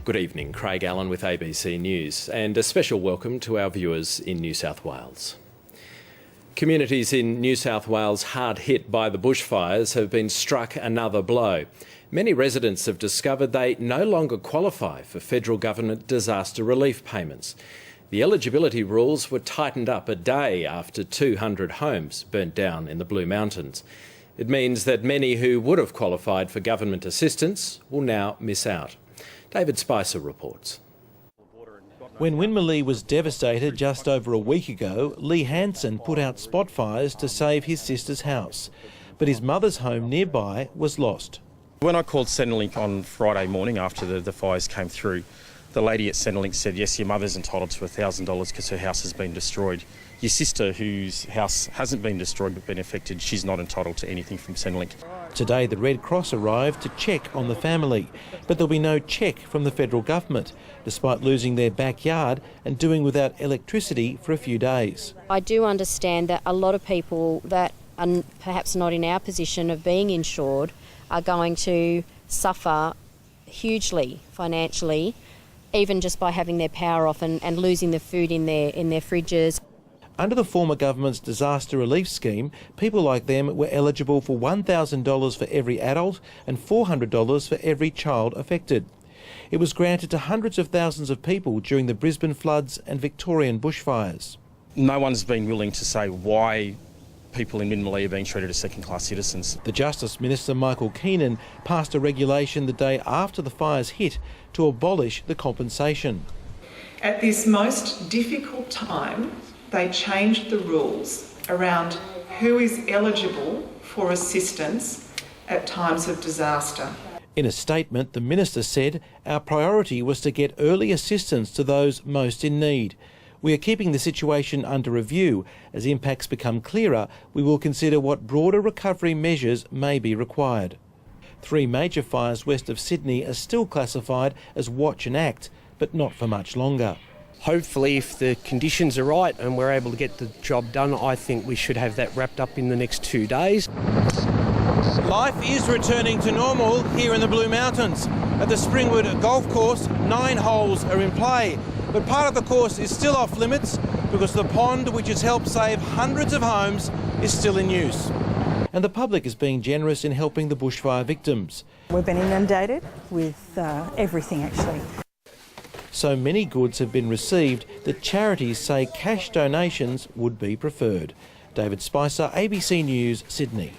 Good evening, Craig Allen with ABC News, and a special welcome to our viewers in New South Wales. Communities in New South Wales hard hit by the bushfires have been struck another blow. Many residents have discovered they no longer qualify for federal government disaster relief payments. The eligibility rules were tightened up a day after 200 homes burnt down in the Blue Mountains. It means that many who would have qualified for government assistance will now miss out. David Spicer reports. When Winmalee was devastated just over a week ago, Lee Hansen put out spot fires to save his sister's house. But his mother's home nearby was lost. When I called Centrelink on Friday morning after the fires came through, the lady at Centrelink said, yes, your mother's entitled to $1,000 because her house has been destroyed. Your sister, whose house hasn't been destroyed but been affected, she's not entitled to anything from Centrelink. Today the Red Cross arrived to check on the family, but there'll be no check from the federal government, despite losing their backyard and doing without electricity for a few days. I do understand that a lot of people that are perhaps not in our position of being insured are going to suffer hugely financially, even just by having their power off and losing the food in their fridges. Under the former government's disaster relief scheme, people like them were eligible for $1,000 for every adult and $400 for every child affected. It was granted to hundreds of thousands of people during the Brisbane floods and Victorian bushfires. No one's been willing to say why people in Winmalee are being treated as second-class citizens. The Justice Minister, Michael Keenan, passed a regulation the day after the fires hit to abolish the compensation. At this most difficult time, they changed the rules around who is eligible for assistance at times of disaster. In a statement, the Minister said, "Our priority was to get early assistance to those most in need. We are keeping the situation under review. As impacts become clearer, we will consider what broader recovery measures may be required." 3 major fires west of Sydney are still classified as watch and act, but not for much longer. Hopefully, if the conditions are right and we're able to get the job done, I think we should have that wrapped up in the next 2 days. Life is returning to normal here in the Blue Mountains. At the Springwood Golf Course, 9 holes are in play, but part of the course is still off limits because the pond, which has helped save hundreds of homes, is still in use. And the public is being generous in helping the bushfire victims. We've been inundated with everything, actually. So many goods have been received that charities say cash donations would be preferred. David Spicer, ABC News, Sydney.